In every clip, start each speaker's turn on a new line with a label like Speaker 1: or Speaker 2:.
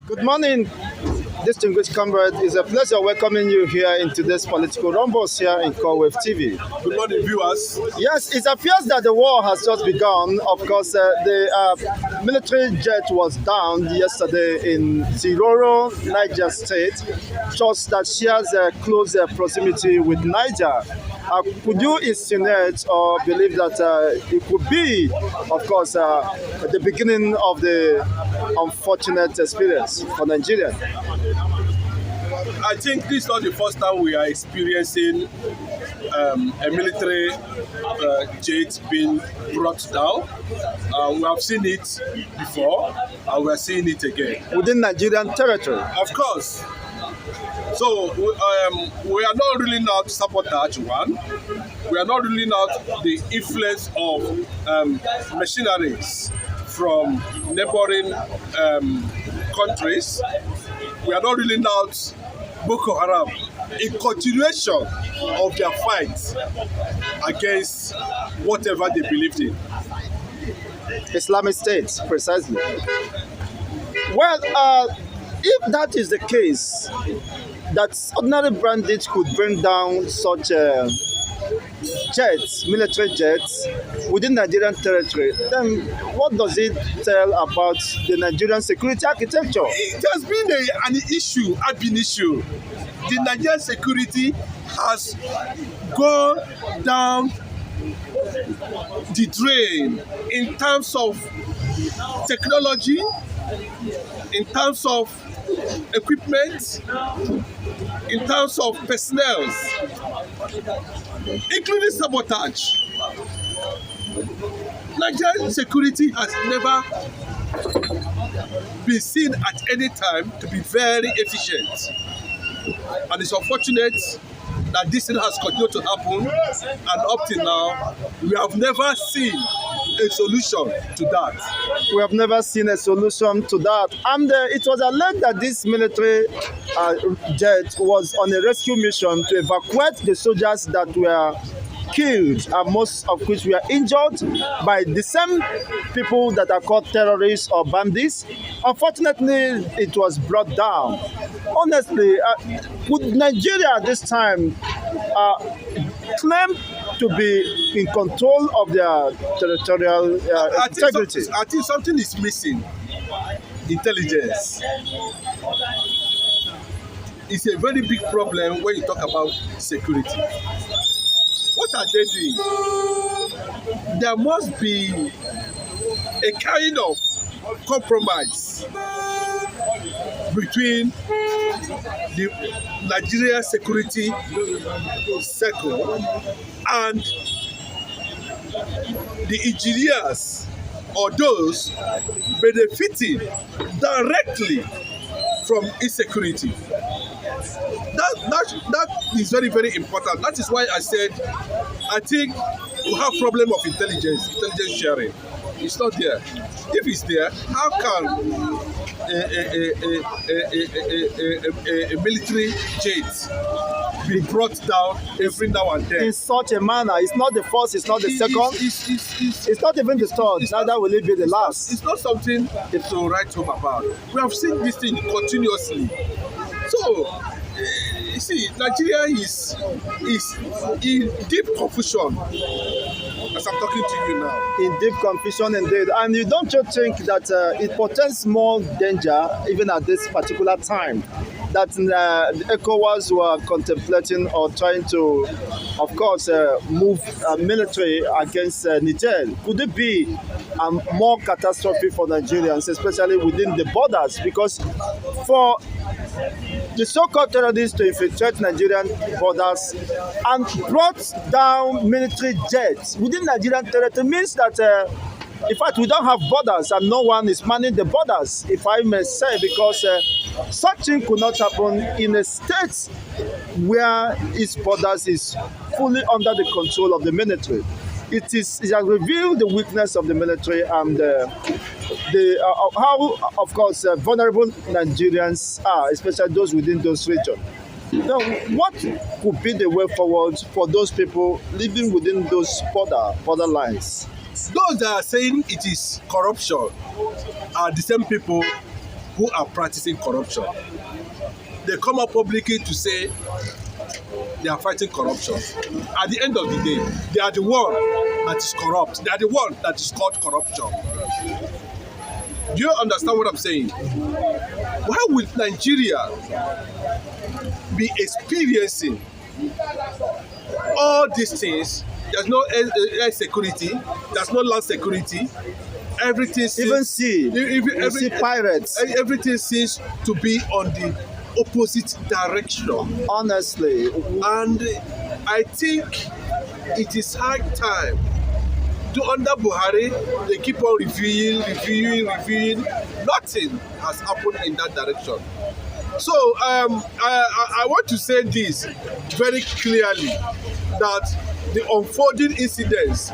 Speaker 1: Good morning, distinguished comrade. It's a pleasure welcoming you here into this political rumbles here in Corwave TV.
Speaker 2: Good morning, viewers.
Speaker 1: Yes, it appears that the war has just begun. Of course, the military jet was downed yesterday in Ziroro, Niger State, just that shares a close proximity with Niger. Could you insinuate or believe that it could be, of course, the beginning of the unfortunate experience for Nigeria?
Speaker 2: I think this is not the first time we are experiencing a military jet being brought down. We have seen it before, and we are seeing it again.
Speaker 1: Within Nigerian territory?
Speaker 2: Of course. So we are not ruling out sabotage one. We are not ruling out the influence of machineries from neighboring countries. We are not ruling out Boko Haram in continuation of their fight against whatever they believed in.
Speaker 1: Islamic State, precisely. Well, if that is the case, that ordinary bandits could bring down such jets, military jets, within Nigerian territory, then what does it tell about the Nigerian security architecture?
Speaker 2: It has been an issue, an issue. The Nigerian security has gone down the drain in terms of technology, in terms of equipment, in terms of personnel, including sabotage. Nigerian security has never been seen at any time to be very efficient. And it's unfortunate that this thing has continued to happen, and up till now, we have never seen a solution to that.
Speaker 1: We have never seen a solution to that. And it was alleged that this military jet was on a rescue mission to evacuate the soldiers that were killed, and most of which were injured by the same people that are called terrorists or bandits. Unfortunately, it was brought down. Honestly, would Nigeria at this time claim to be in control of their territorial integrity?
Speaker 2: I think something is missing. Intelligence. It's a very big problem when you talk about security. What are they doing? There must be a kind of compromise between the Nigeria security circle and the engineers or those benefiting directly from insecurity. That is very, very important. That is why I said I think we have problem of intelligence sharing. It's not there. If it's there, how can a military jet be brought down every now and then?
Speaker 1: In such a manner, it's not the first, it's not the second, it's not even the third, neither will it be the last.
Speaker 2: It's not something to write home about. We have seen this thing continuously. So, you see, Nigeria is in deep confusion as I'm talking to you now.
Speaker 1: In deep confusion indeed. And you don't just think that it portends more danger even at this particular time, that the ECOWAS were contemplating or trying to, of course, move military against Niger? Could it be more catastrophe for Nigerians, especially within the borders? Because for the so-called terrorists to infiltrate Nigerian borders and brought down military jets within Nigerian territory means that, in fact, we don't have borders and no one is manning the borders, if I may say, because such thing could not happen in a state where its borders is fully under the control of the military. It has revealed the weakness of the military and how, of course, vulnerable Nigerians are, especially those within those regions. Now, what could be the way forward for those people living within those border lines?
Speaker 2: Those that are saying it is corruption are the same people who are practicing corruption. They come out publicly to say they are fighting corruption. At the end of the day, they are the one that is corrupt. They are the one that is called corruption. Do you understand what I'm saying? Why would Nigeria be experiencing all these things? There's no air security, there's no land security. Everything seems,
Speaker 1: see pirates.
Speaker 2: Everything seems to be on the opposite direction.
Speaker 1: Honestly.
Speaker 2: And I think it is high time. Under Buhari, they keep on reviewing. Nothing has happened in that direction. So I want to say this very clearly, that the unfolding incidents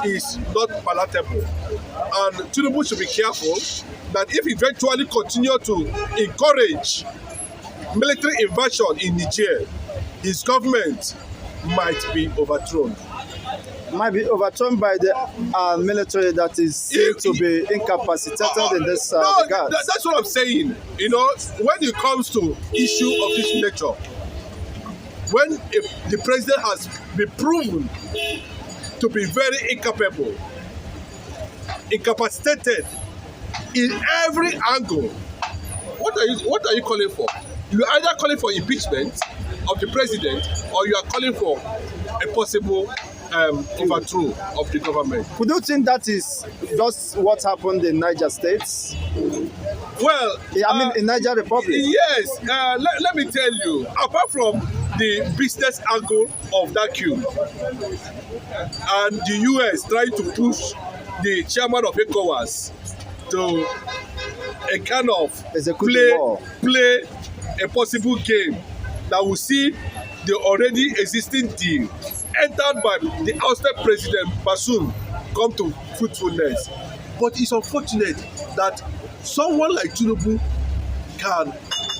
Speaker 2: is not palatable, and Tinubu should be careful that if he eventually continue to encourage military invasion in Niger, his government might be overthrown.
Speaker 1: Might be overthrown by the military that is seen to be incapacitated in this regard.
Speaker 2: That's what I'm saying. You know, when it comes to issue of this nature, when the president has been proven to be very incapable, incapacitated in every angle, what are you calling for? You are either calling for impeachment of the president, or you are calling for a possible overthrow of the government.
Speaker 1: Would you think that is just what happened in Niger State?
Speaker 2: Well,
Speaker 1: I mean, in Niger Republic.
Speaker 2: Yes. Let me tell you, apart from the business angle of that queue, and the US trying to push the chairman of ECOWAS to a kind of play a possible game that will see the already existing deal entered by the ousted president Bazoum come to fruitfulness. But it's unfortunate that someone like Tinubu can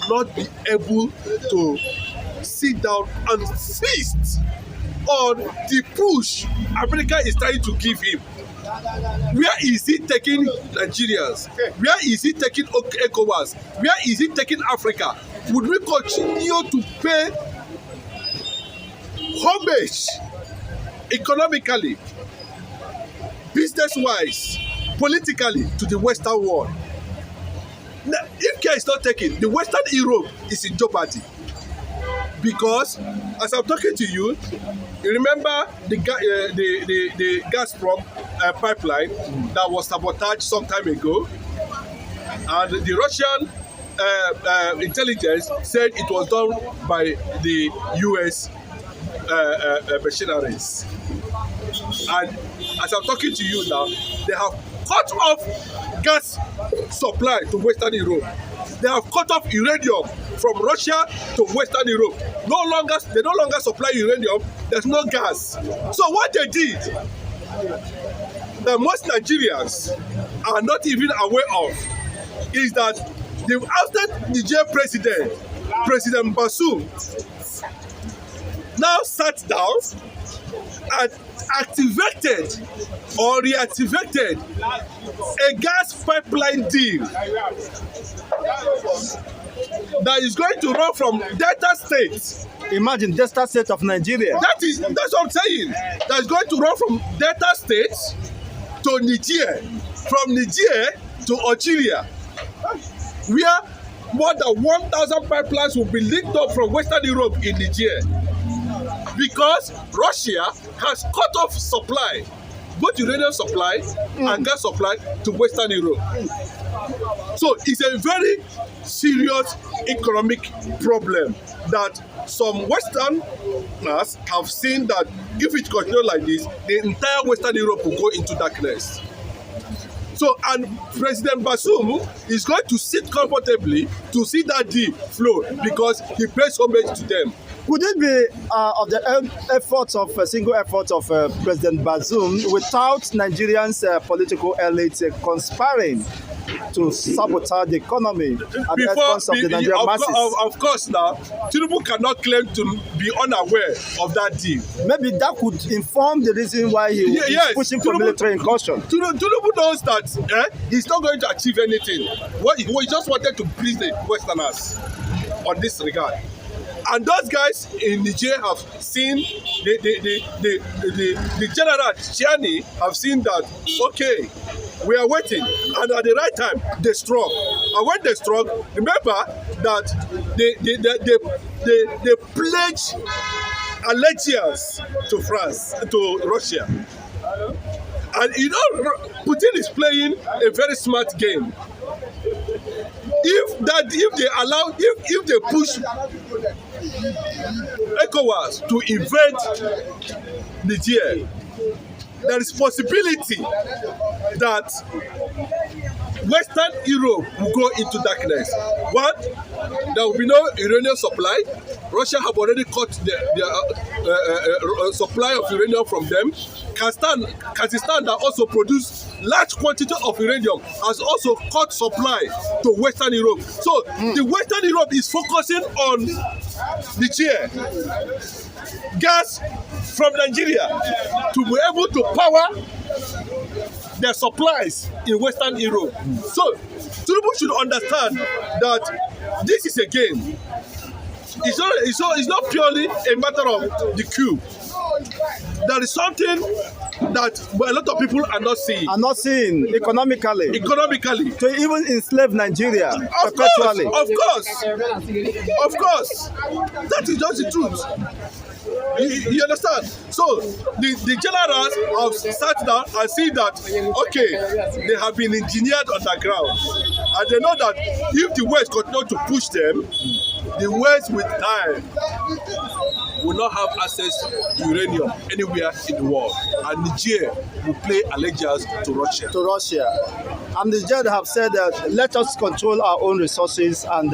Speaker 2: not be able to sit down and insist on the push America is trying to give him. Where is he taking Nigerians? Where is he taking ECOWAS? Where is he taking Africa? Would we continue to pay homage economically, business-wise, politically to the Western world? Now, if care is not taken, the Western Europe is in jeopardy. Because, as I'm talking to you, you remember the Gazprom pipeline that was sabotaged some time ago, and the Russian intelligence said it was done by the US machineries. And as I'm talking to you now, they have cut off gas supply to Western Europe. They have cut off uranium from Russia to Western Europe. They no longer supply uranium. There's no gas. So what they did, that most Nigerians are not even aware of, is that the ousted Niger President Bazoum, now sat down and activated or reactivated a gas pipeline deal that is going to run from Delta State.
Speaker 1: Imagine Delta State of Nigeria.
Speaker 2: That's what I'm saying. That is going to run from Delta State to Niger, from Niger to Algeria, where more than 1,000 pipelines will be linked up from Western Europe in Niger, because Russia has cut off supply, both uranium supply and gas supply to Western Europe. So it's a very serious economic problem that some Westerners have seen, that if it continues like this, the entire Western Europe will go into darkness. So, and President Bazoum is going to sit comfortably to see that deal flow, because he pays homage to them.
Speaker 1: Could it be of the efforts of single effort of President Bazoum without Nigerians' political elite conspiring to sabotage the economy at the expense of the Nigerian masses.
Speaker 2: Of course, now Tinubu cannot claim to be unaware of that deal.
Speaker 1: Maybe that could inform the reason why he is pushing for military incursion.
Speaker 2: Tinubu knows that he's not going to achieve anything. He just wanted to please the Westerners on this regard. And those guys in Niger have seen the general Chiani have seen that, okay, we are waiting, and at the right time they struck. And when they struck, remember that they pledged allegiance to France, to Russia. And you know, Putin is playing a very smart game. If they push ECOWAS to invade Niger, there is possibility that Western Europe will go into darkness. One, there will be no uranium supply. Russia have already cut their supply of uranium from them. Kazakhstan that also produce large quantity of uranium has also cut supply to Western Europe. So the Western Europe is focusing on Niger, gas from Nigeria, to be able to power their supplies in Western Europe. So Tinubu should understand that this is a game. It's not purely a matter of the coup. There is something that a lot of people are not seeing.
Speaker 1: Economically. To even enslave Nigeria perpetually.
Speaker 2: Of course. That is just the truth. You understand? So the generals have sat down and see that, okay, they have been engineered underground, and they know that if the West continue to push them, the West with time will not have access to uranium anywhere in the world, and Niger will play allegiance to Russia.
Speaker 1: And Niger have said that let us control our own resources and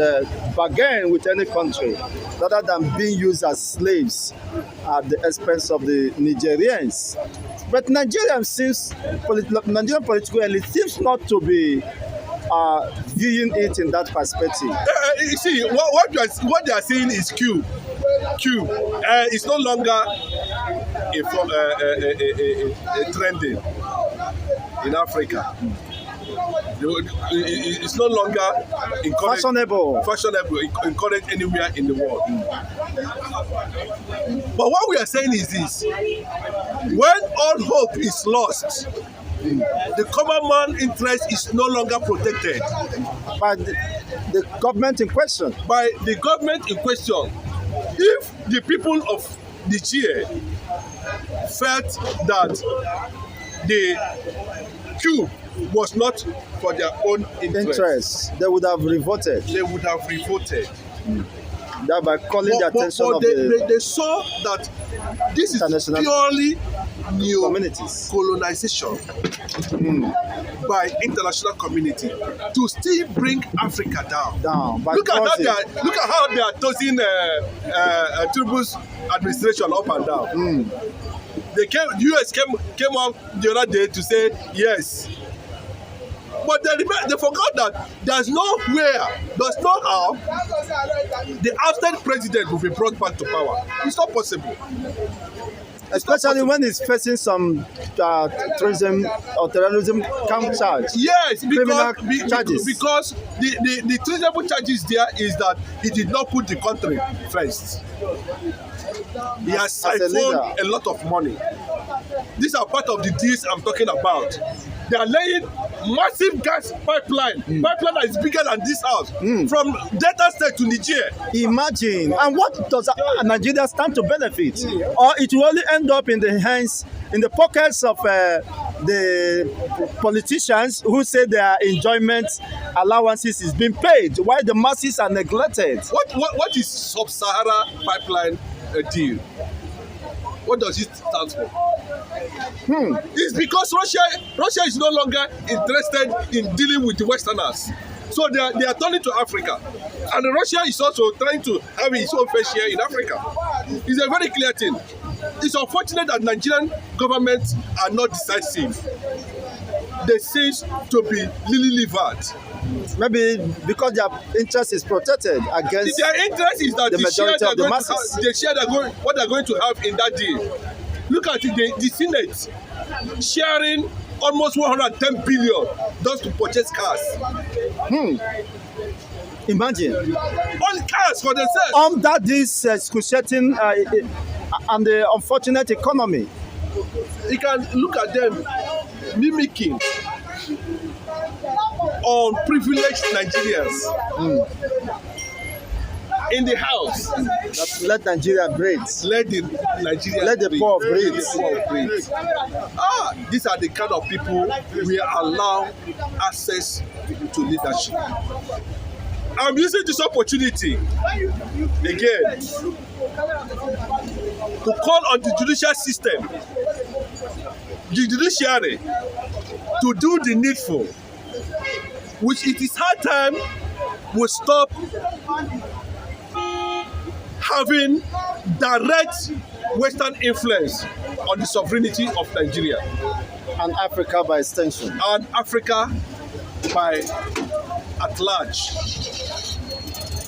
Speaker 1: bargain with any country rather than being used as slaves at the expense of the Nigerians. But Nigerian political elite seems not to be viewing it in that perspective.
Speaker 2: You see, what they are saying is Q. It's no longer a trending in Africa. It's no longer
Speaker 1: fashionable
Speaker 2: encouraged anywhere in the world. But what we are saying is this: when all hope is lost, the common man interest is no longer protected
Speaker 1: by the government in question.
Speaker 2: If the people of Niger felt that the coup was not for their own interest,
Speaker 1: they would have revolted. Thereby calling the attention of
Speaker 2: they saw that this is purely new
Speaker 1: communities
Speaker 2: colonization by international community to still bring Africa down. Look at how they are tossing Tinubu's administration up and down. The US came up the other day to say yes. But they forgot that there's no how the ousted president will be brought back to power. It's not possible.
Speaker 1: Especially when he's facing some terrorism charge.
Speaker 2: Yes,
Speaker 1: charges.
Speaker 2: Because the treasonable charges there is that he did not put the country first. He has siphoned a lot of money. These are part of the deals I'm talking about. They are laying massive gas pipeline that is bigger than this house, from Delta State to Niger.
Speaker 1: Imagine. And what does Nigeria stand to benefit? Or it will only end up in the pockets of the politicians who say their enjoyment allowances is being paid while the masses are neglected.
Speaker 2: What is Sub-Sahara pipeline deal? What does it stand for? It's because Russia is no longer interested in dealing with the Westerners. So they are turning to Africa. And Russia is also trying to have its own fair share in Africa. It's a very clear thing. It's unfortunate that Nigerian governments are not decisive. they cease to be lily-livered.
Speaker 1: Maybe because their interest is protected against
Speaker 2: Their interest is that
Speaker 1: the
Speaker 2: the share
Speaker 1: majority
Speaker 2: they're
Speaker 1: of the
Speaker 2: going to
Speaker 1: masses.
Speaker 2: have, the share what they're going to have in that deal. Look at the Senate sharing almost 110 billion just to purchase cars.
Speaker 1: Imagine.
Speaker 2: All cars for themselves.
Speaker 1: Under this excruciating and the unfortunate economy.
Speaker 2: You can look at them mimicking unprivileged Nigerians in the house.
Speaker 1: Let Nigeria breathe.
Speaker 2: Let the Nigeria
Speaker 1: Let the poor breathe.
Speaker 2: These are the kind of people we allow access to leadership. I'm using this opportunity again to call on the judicial system, the judiciary, to do the needful, which it is high time we stop having direct Western influence on the sovereignty of Nigeria
Speaker 1: And Africa by extension.
Speaker 2: and Africa by at large.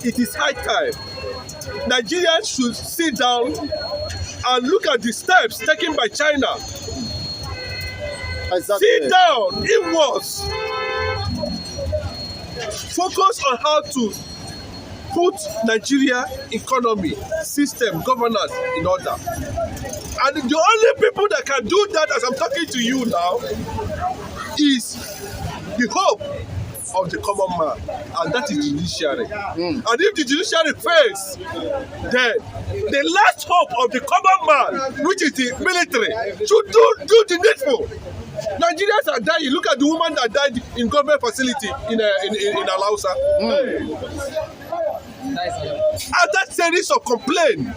Speaker 2: It is high time Nigerians should sit down and look at the steps taken by China.
Speaker 1: Exactly.
Speaker 2: Sit down, it was. Focus on how to put Nigeria economy, system, governance in order. And the only people that can do that as I'm talking to you now is the hope of the common man, and that is the judiciary. And if the judiciary fails, then the last hope of the common man, which is the military, should do the needful. Nigerians are dying. Look at the woman that died in government facility in Alausa. After series of complaints,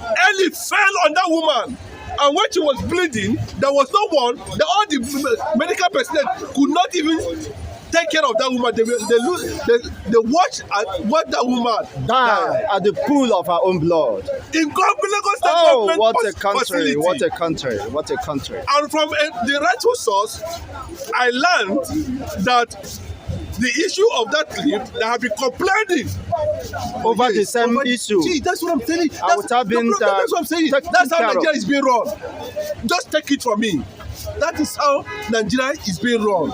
Speaker 2: Ellie fell on that woman. And when she was bleeding, there was no one, all the medical personnel could not even take care of that woman. They watched what that woman
Speaker 1: Die at the pool of our own blood.
Speaker 2: in Lagos State
Speaker 1: Oh,
Speaker 2: government
Speaker 1: what a country!
Speaker 2: facility.
Speaker 1: What a country! What a country!
Speaker 2: And from the rightful source, I learned that the issue of that clip, they have been complaining
Speaker 1: Over the same issue.
Speaker 2: See, that's what I'm telling you.
Speaker 1: I would have been,
Speaker 2: That's what I'm saying.
Speaker 1: taken
Speaker 2: That's how
Speaker 1: care of.
Speaker 2: Nigeria is being run. Just take it from me. That is how Nigeria is being run.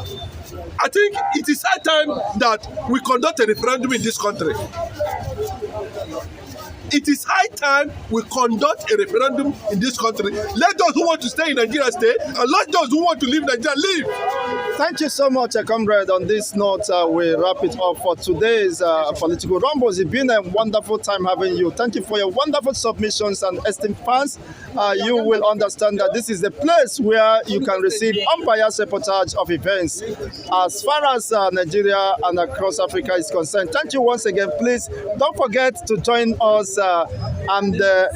Speaker 2: I think it is high time that we conduct a referendum in this country. It is high time we conduct a referendum in this country. Let those who want to stay in Nigeria stay, and let those who want to leave Nigeria leave.
Speaker 1: Thank you so much, comrade. On this note, we wrap it up for today's political rumbles. It's been a wonderful time having you. Thank you for your wonderful submissions, and esteemed fans. You will understand that this is the place where you can receive unbiased reportage of events as far as Nigeria and across Africa is concerned. Thank you once again. Please don't forget to join us, and there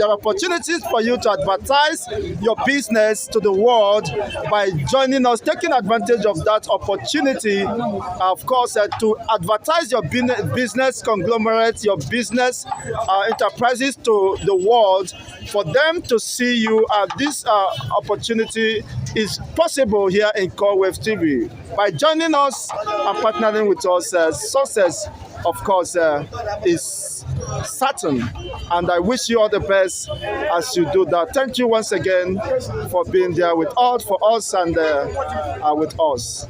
Speaker 1: are opportunities for you to advertise your business to the world by joining us, taking advantage of that opportunity, of course, to advertise your business conglomerates, your business enterprises to the world, for them to see you. This opportunity is possible here in Corewave TV. By joining us and partnering with us, success, of course, is certain. And I wish you all the best as you do that. Thank you once again for being there with us, and with us.